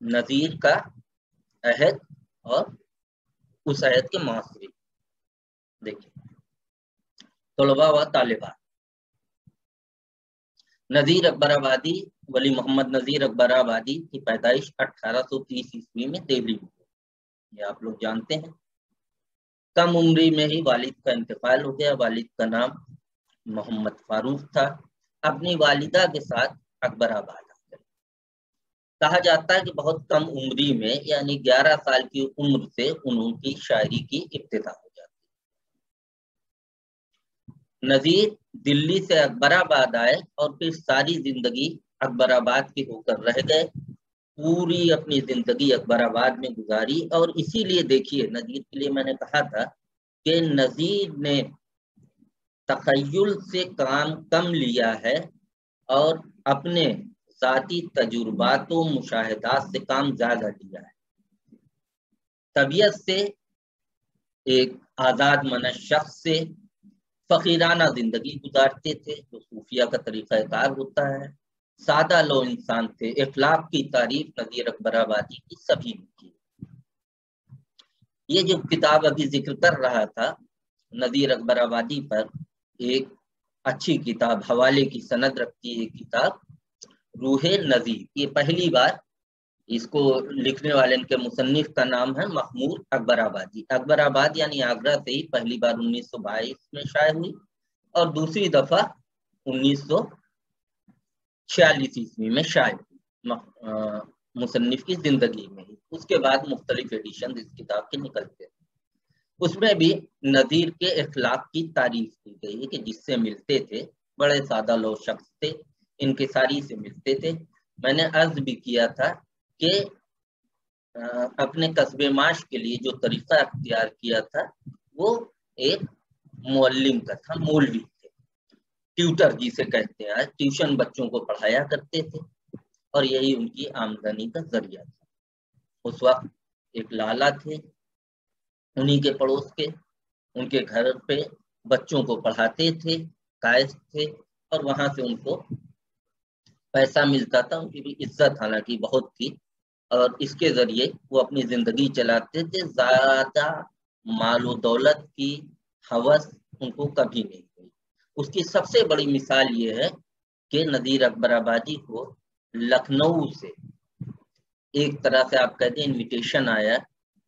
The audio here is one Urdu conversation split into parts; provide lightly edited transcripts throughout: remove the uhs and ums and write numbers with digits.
نذیر کا عہد اور اس عہد کے معاشرے. دیکھیے طلباء و طالبات. نذیر اکبر آبادی ولی محمد نذیر اکبر آبادی کی پیدائش 1830 عیسوی میں دیوری میں ہوئی. یہ آپ لوگ جانتے ہیں. کم عمری میں ہی والد کا انتقال ہو گیا. والد کا نام محمد فاروق تھا. اپنی والدہ کے ساتھ اکبر آباد آ گئے. کہا جاتا ہے کہ بہت کم عمری میں یعنی 11 سال کی عمر سے انہوں کی شاعری کی ابتدا ہو جاتی. نذیر دلی سے اکبر آباد آئے اور پھر ساری زندگی اکبر آباد کے ہو کر رہ گئے. پوری اپنی زندگی اکبر آباد میں گزاری. اور اسی لیے دیکھیے نذیر کے لیے میں نے کہا تھا کہ نذیر نے تخیل سے کام کم لیا ہے اور اپنے ذاتی تجربات و مشاہدات سے کام زیادہ لیا ہے. طبیعت سے ایک آزاد منش شخص سے فقیرانہ زندگی گزارتے تھے جو صوفیہ کا طریقہ کار ہوتا ہے. سادہ لو انسان تھے. اخلاق کی تعریف نذیر اکبر آبادی کی سبھی نے کی. یہ جو کتاب ابھی ذکر کر رہا تھا نذیر اکبر آبادی پر، ایک اچھی کتاب حوالے کی سند رکھتی ہے کتاب روح نذیر. یہ پہلی بار اس کو لکھنے والے کے مصنف کا نام ہے محمود اکبر آبادی. اکبر آباد یعنی آگرہ سے ہی پہلی بار 1922 میں شائع ہوئی اور دوسری دفعہ 1946 عیسوی میں شائع ہوئی مصنف کی زندگی میں ہی. اس کے بعد مختلف ایڈیشن اس کتاب کے نکلتے ہیں. اس میں بھی نذیر کے اخلاق کی تعریف کی گئی ہے کہ جس سے ملتے تھے بڑے سادہ لو شخص تھے، انکساری سے ملتے تھے. میں نے عرض بھی کیا تھا کہ اپنے قصبے معاش کے لیے جو طریقہ اختیار کیا تھا وہ ایک معلم کا تھا، مولوی تھے، ٹیوٹر جسے کہتے ہیں. ٹیوشن بچوں کو پڑھایا کرتے تھے اور یہی ان کی آمدنی کا ذریعہ تھا. اس وقت ایک لالا تھے انہی کے پڑوس کے، ان کے گھر پہ بچوں کو پڑھاتے تھے، قائد تھے اور وہاں سے ان کو پیسہ ملتا تھا. ان کی بھی عزت حالانکہ بہت تھی اور اس کے ذریعے وہ اپنی زندگی چلاتے تھے. زیادہ مال و دولت کی ہوس ان کو کبھی نہیں ہوئی. اس کی سب سے بڑی مثال یہ ہے کہ نذیر اکبر آبادی کو لکھنؤ سے ایک طرح سے آپ کہتے ہیں انویٹیشن آیا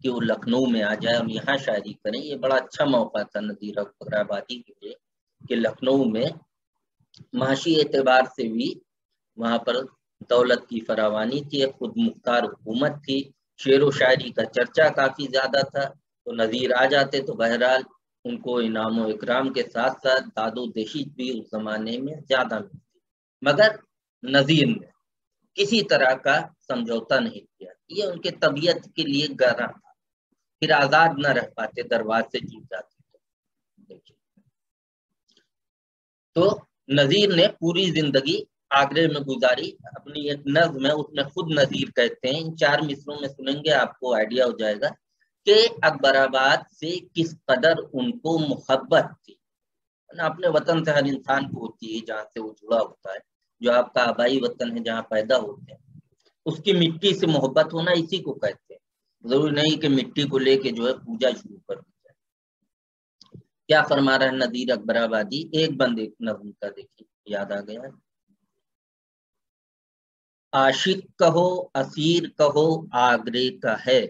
کہ وہ لکھنؤ میں آ جائے اور یہاں شاعری کریں. یہ بڑا اچھا موقع تھا نذیر اکبر آبادی کے لیے کہ لکھنؤ میں معاشی اعتبار سے بھی وہاں پر دولت کی فراوانی تھی، خود مختار حکومت تھی، شعر و شاعری کا چرچا کافی زیادہ تھا. تو نذیر آ جاتے تو بہرحال ان کو انعام و اکرام کے ساتھ ساتھ داد و دہیج بھی اس زمانے میں زیادہ ملتی. مگر نذیر نے کسی طرح کا سمجھوتا نہیں کیا. یہ ان کے طبیعت کے لیے گرا تھا. پھر آزاد نہ رہ پاتے، دربار سے ٹوٹ جاتے. تو نذیر نے پوری زندگی آگرے میں گزاری. اپنی ایک نظم ہے اس میں خود نذیر کہتے ہیں، ان 4 مصروں میں سنیں گے آپ کو آئیڈیا ہو جائے گا کہ اکبر آباد سے کس قدر ان کو محبت تھی. اپنے وطن سے ہر انسان کو ہوتی ہے جہاں سے وہ جڑا ہوتا ہے، جو آپ کا آبائی وطن ہے جہاں پیدا ہوتے ہیں، اس کی مٹی سے محبت ہونا اسی کو کہتے ہیں. ضروری نہیں کہ مٹی کو لے کے جو ہے پوجا شروع کر دی جائے. کیا فرما رہا ہے نذیر اکبر آبادی؟ ایک بند ایک نظم کا دیکھیے یاد آ گیا. عاشق کہو اسیر کہو آگرے کا ہے،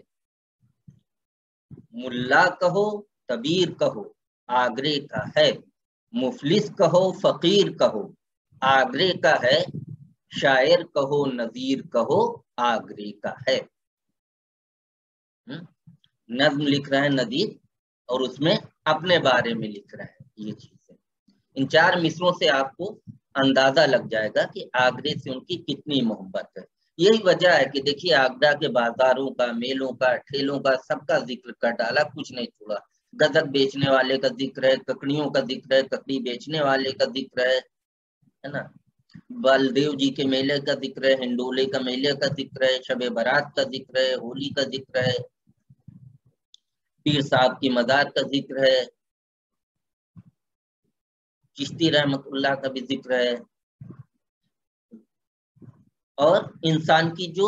ملا کہو کبیر کہو آگرے کا ہے، مفلس کہو فقیر کہو آگرے کا ہے، شاعر کہو نذیر کہو آگرے کا ہے. نظم لکھ رہا ہے نذیر اور اس میں اپنے بارے میں لکھ رہا ہے. یہ چیزیں ان 4 مصروں سے آپ کو اندازہ لگ جائے گا کہ آگرے سے ان کی کتنی محبت ہے. یہی وجہ ہے کہ دیکھیے آگرہ کے بازاروں کا، میلوں کا، ٹھیلوں کا سب کا ذکر کر ڈالا، کچھ نہیں چھوڑا. گزک بیچنے والے کا ذکر ہے، ککڑیوں کا ذکر ہے، ککڑی بیچنے والے کا ذکر ہے نا، بالدیو جی کے میلے کا ذکر ہے، ہنڈولے کا میلے کا ذکر ہے، شب برات کا ذکر ہے، ہولی کا ذکر ہے، پیر صاحب کی مزار کا ذکر ہے، چشتی رحمت اللہ کا بھی ذکر ہے. اور انسان کی جو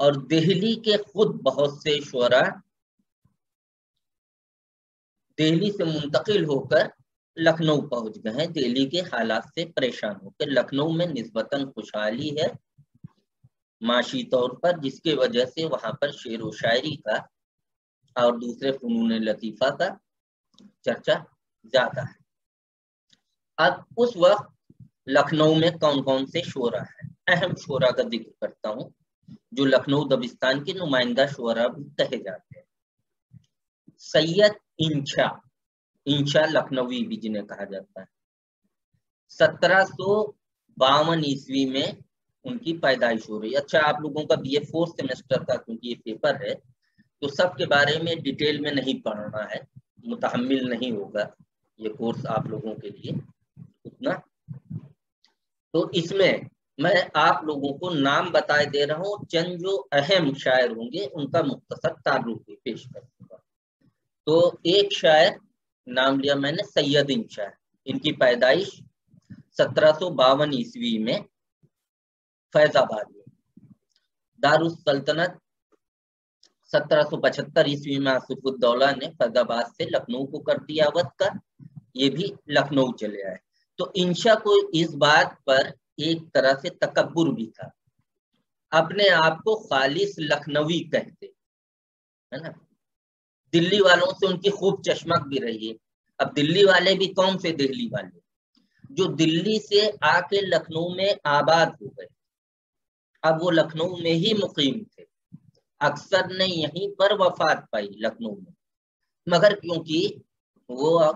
اور دہلی کے خود بہت سے شعراء دہلی سے منتقل ہو کر لکھنؤ پہنچ گئے ہیں، دہلی کے حالات سے پریشان ہو کر۔ لکھنؤ میں نسبتاً خوشحالی ہے معاشی طور پر، جس کی وجہ سے وہاں پر شعر و شاعری کا اور دوسرے فنون لطیفہ کا چرچا زیادہ ہے۔ اب اس وقت لکھنؤ میں کون کون سے شعراء ہیں؟ اہم شعراء کا ذکر کرتا ہوں جو لکھنؤ دبستان کے نمائندہ شعراء بھی کہے جاتے ہیں۔ سید انشا لکھنوی بھی جنہیں کہا جاتا ہے، 1752 عیسوی میں ان کی پیدائش ہو رہی ہے۔ اچھا، آپ لوگوں کا بی اے 4 سیمسٹر کا کیونکہ یہ پیپر ہے تو سب کے بارے میں ڈیٹیل میں نہیں پڑھنا ہے، متحمل نہیں ہوگا یہ کورس آپ لوگوں کے لیے اتنا۔ تو اس میں آپ لوگوں کو نام بتائے دے رہا ہوں، چند جو اہم شاعر ہوں گے ان کا مختصر تعارف بھی پیش کروں گا۔ تو ایک شاعر نام لیا میں نے، سید انشا، ان کی پیدائش 1752 عیسوی میں فیض آباد میں۔ دارالسلطنت 1775 عیسوی میں آصف الدولہ نے فیض آباد سے لکھنؤ کو کر دیا اودھ کا، یہ بھی لکھنؤ چلے آئے۔ تو انشا کو اس بات پر ایک طرح سے تکبر بھی تھا، اپنے آپ کو خالص لکھنوی کہتے ہے نا۔ دلی والوں سے ان کی خوب چشمک بھی رہی ہے۔ اب دلی والے بھی کون سے دہلی والے؟ جو دلی سے آ کے لکھنؤ میں آباد ہو گئے، اب وہ لکھنؤ میں ہی مقیم تھے، اکثر نے یہیں پر وفات پائی لکھنؤ میں، مگر کیونکہ وہ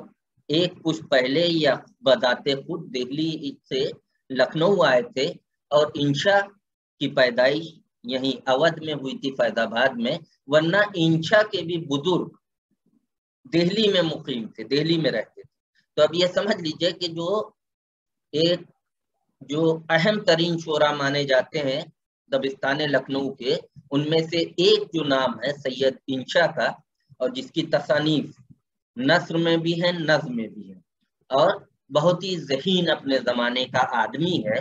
ایک کچھ پہلے یا بذات خود دہلی سے لکھنؤ آئے تھے، اور انشا کی پیدائش یہیں اودھ میں ہوئی تھی فیض آباد میں، ورنہ انشا کے بھی بزرگ دہلی میں مقیم تھے، دہلی میں رہتے تھے۔ تو اب یہ سمجھ لیجئے کہ جو اہم ترین شعراء مانے جاتے ہیں دبستان لکھنؤ کے، ان میں سے ایک جو نام ہے سید انشا کا، اور جس کی تصانیف نثر میں بھی ہیں نظم میں بھی ہیں، اور بہت ہی ذہین اپنے زمانے کا آدمی ہے،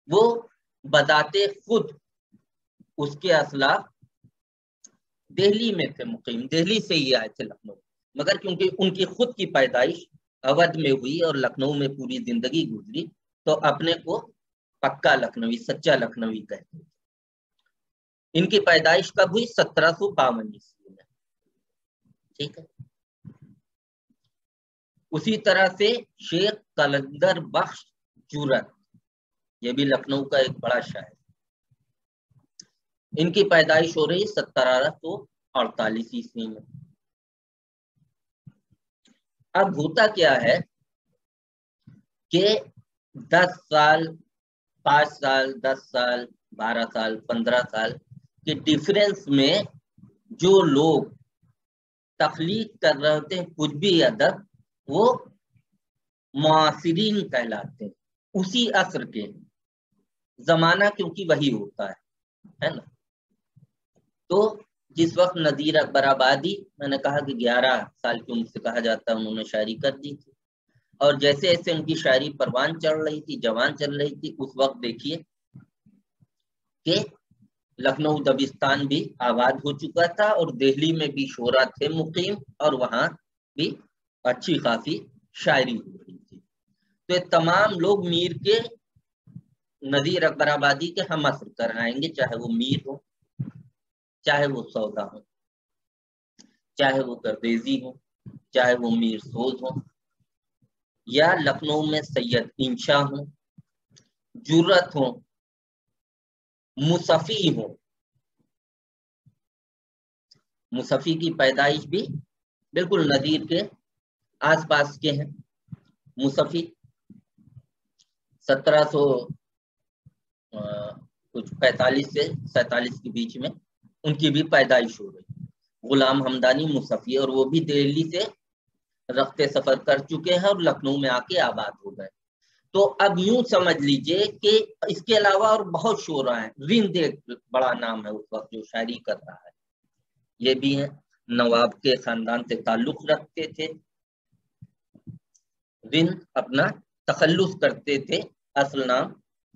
وہ بذات خود اس کے اسلاف دہلی میں تھے مقیم، دہلی سے ہی آئے تھے لکھنؤ، مگر کیونکہ ان کی خود کی پیدائش اودھ میں ہوئی اور لکھنؤ میں پوری زندگی گزری، تو اپنے کو پکا لکھنوی، سچا لکھنوی کہتے ہیں۔ ان کی پیدائش کب ہوئی؟ 1752 عیسوی میں، ٹھیک ہے۔ اسی طرح سے شیخ قلندر بخش جورت، یہ بھی لکھنؤ کا ایک بڑا شاعر، ان کی پیدائش ہو رہی 1748 عیسوی میں۔ اب ہوتا کیا ہے کہ 10 سال 5 سال 10 سال 12 سال 15 سال کے ڈیفرنس میں جو لوگ تخلیق کر رہے ہوتے ہیں کچھ بھی ادب، وہ معاصرین کہلاتے ہیں، اسی عصر کے، زمانہ کیونکہ وہی ہوتا ہے نا۔ تو جس وقت نذیر اکبر آبادی، میں نے کہا کہ 11 سال کی عمر سے کہا جاتا ہے انہوں نے شاعری کر دی تھی، اور جیسے جیسے ان کی شاعری پروان چڑھ رہی تھی، جوان چل رہی تھی، اس وقت دیکھیے کہ لکھنؤ دبستان بھی آباد ہو چکا تھا، اور دہلی میں بھی شعراء تھے مقیم، اور وہاں بھی اچھی خاصی شاعری ہو رہی تھی۔ تو یہ تمام لوگ میر کے، نذیر اکبر آبادی کے ہم عصر کرائیں گے، چاہے وہ میر ہو، چاہے وہ سودا ہو، چاہے وہ پرویزی ہو، چاہے وہ میر سوز ہو، یا لکھنؤ میں سید انشا ہوں، جرت ہوں، مصفی ہوں۔ مصفی کی پیدائش بھی بالکل نذیر کے آس پاس کے ہیں۔ مصفی 1745 سے 47 کے بیچ میں ان کی بھی پیدائش ہو رہی۔ غلام حمدانی مصفی، اور وہ بھی دہلی سے رخت سفر کر چکے ہیں اور لکھنؤ میں آ کے آباد ہو گئے۔ تو اب یوں سمجھ لیجئے کہ اس کے علاوہ اور بہت شعراء ہیں۔ رند ایک بڑا نام ہے اس وقت جو شاعری کر رہا ہے، یہ بھی ہیں، نواب کے خاندان سے تعلق رکھتے تھے۔ رند اپنا تخلص کرتے تھے، اصل نام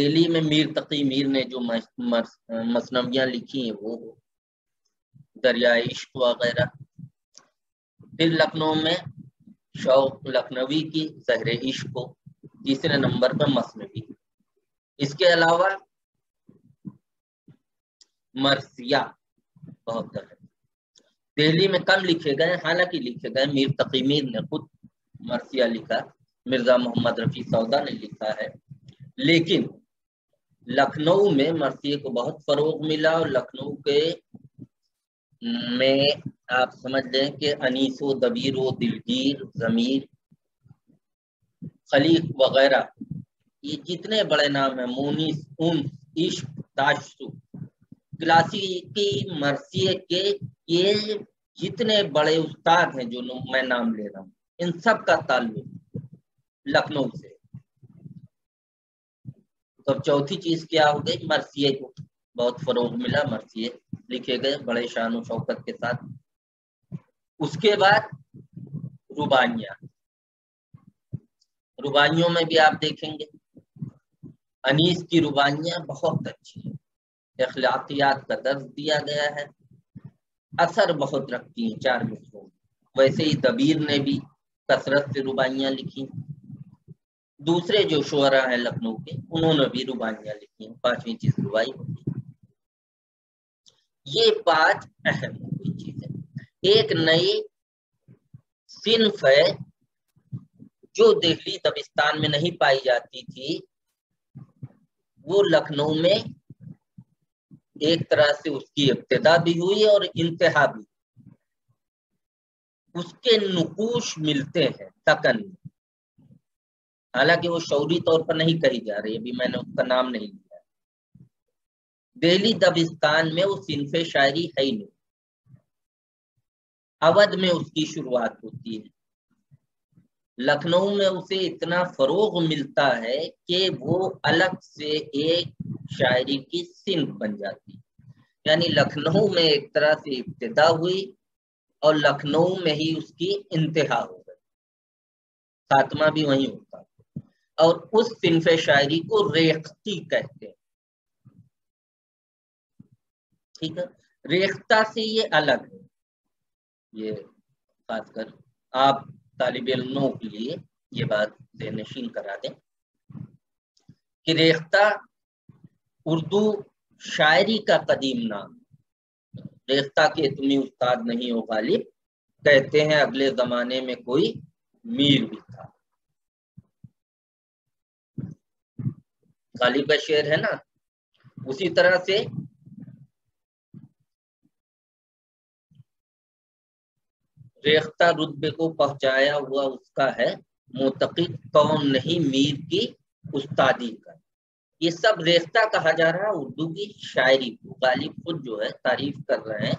دہلی میں میر تقی میر نے جو مثنویاں لکھی ہیں وہ دریائے عشق وغیرہ. پھر لکھنؤ میں شوق لکھنوی کی زہر عشق کو. تیسرے نمبر پر مثنوی. اس کے علاوہ مرثیہ بہت ہے. دہلی میں کم لکھے گئے، حالانکہ لکھے گئے. میر تقی میر نے خود مرثیہ لکھا، مرزا محمد رفیع سودا نے لکھا ہے. لیکن لکھنؤ میں مرثیے کو بہت فروغ ملا، اور لکھنؤ کے میں آپ سمجھ لیں کہ انیس و دبیر و دلگیر ضمیر خلیق وغیرہ یہ جتنے بڑے نام ہیں، مونس انس عشق تاشو کلاسیکی مرثیے کے یہ جتنے بڑے استاد ہیں جو میں نام لے رہا ہوں، ان سب کا تعلق لکھنؤ سے. تو چوتھی چیز کیا ہو گئی؟ مرثیے کو بہت فروغ ملا، مرثیے لکھے گئے بڑے شان و شوکت کے ساتھ. اس کے بعد رباعیاں. رباعیوں میں بھی آپ دیکھیں گے انیس کی رباعیاں بہت اچھی ہیں، اخلاقیات کا درس دیا گیا ہے، اثر بہت رکھتی ہیں 4 مصروں. ویسے ہی دبیر نے بھی کثرت سے رباعیاں لکھی. دوسرے جو شعراء ہیں لکھنؤ کے انہوں نے بھی رباعیاں لکھی ہیں. 5ویں چیز رباعی ہوتی ہے. یہ 5 اہم چیزیں. ایک نئی صنف ہے جو دہلی دبستان میں نہیں پائی جاتی تھی، وہ لکھنؤ میں ایک طرح سے اس کی ابتدا بھی ہوئی اور انتہا بھی. اس کے نقوش ملتے ہیں تکن میں، حالانکہ وہ شعوری طور پر نہیں کہی جا رہی، ابھی میں نے اس کا نام نہیں لیا. دہلی دبستان میں وہ صنف شاعری ہے ہی نہیں. اودھ میں اس کی شروعات ہوتی ہے. لکھنؤ میں اسے اتنا فروغ ملتا ہے کہ وہ الگ سے ایک شاعری کی صنف بن جاتی. یعنی لکھنؤ میں ایک طرح سے ابتدا ہوئی اور لکھنؤ میں ہی اس کی انتہا ہو گئی، خاتمہ بھی وہیں ہوتا. اور اس صنف شاعری کو ریختہ کہتے ہیں. ٹھیک ہے، ریختہ سے یہ الگ ہے. یہ خاص کر آپ طالب علموں کے لیے یہ بات ذہن نشین کرا دیں کہ ریختہ اردو شاعری کا قدیم نام. ریختہ کے تمہیں استاد نہیں ہو غالب، کہتے ہیں اگلے زمانے میں کوئی میر بھی تھا. غالب کا شعر ہے نا. اسی طرح سے ریختہ رتبے کو پہنچایا ہوا اس کا ہے، معتقد کون نہیں میر کی استادی کا. یہ سب ریختہ کہا جا رہا ہے اردو کی شاعری کو. غالب خود جو ہے تعریف کر رہے ہیں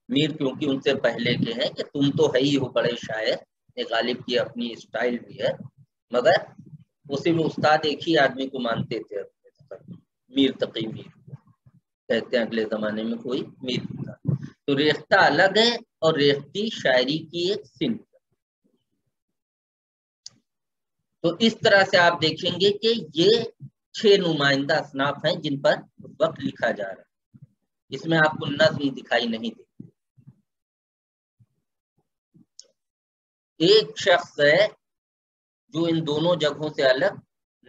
میر، کیونکہ ان سے پہلے کے ہیں کہ تم تو ہے ہی ہو بڑے شاعر. غالب کی اپنی اسٹائل بھی ہے، مگر وہ صرف استاد ایک ہی آدمی کو مانتے تھے، میر تقی میر کو کہتے ہیں اگلے زمانے میں کوئی میر تھا. تو ریختہ الگ ہے اور ریختی شاعری کی ایک صنف. تو اس طرح سے آپ دیکھیں گے کہ یہ 6 نمائندہ اصناف ہیں جن پر اس وقت لکھا جا رہا ہے. اس میں آپ کو نظم دکھائی نہیں دیتی. ایک شخص ہے جو ان دونوں جگہوں سے الگ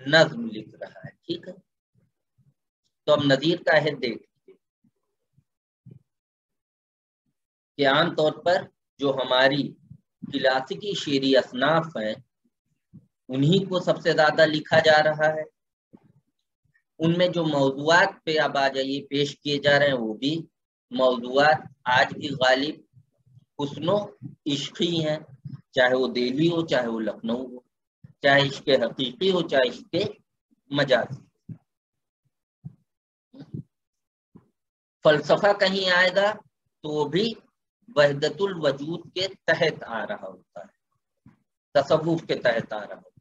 نظم لکھ رہا ہے. ٹھیک ہے، تو اب نظیر کا عہد دیکھ لیجیے کہ عام طور پر جو ہماری کلاسیکی شعری اصناف ہیں انہی کو سب سے زیادہ لکھا جا رہا ہے. ان میں جو موضوعات پہ اب آ جائیے پیش کیے جا رہے ہیں وہ بھی موضوعات آج بھی غالب حسن و عشقی ہیں، چاہے وہ دہلی ہو چاہے وہ لکھنؤ ہو، چاہے عشق حقیقی ہو چاہے عشق مجازی. فلسفہ کہیں آئے گا تو وہ بھی وحدت الوجود کے تحت آ رہا ہوتا ہے، تصوف کے تحت آ رہا ہوتا ہے.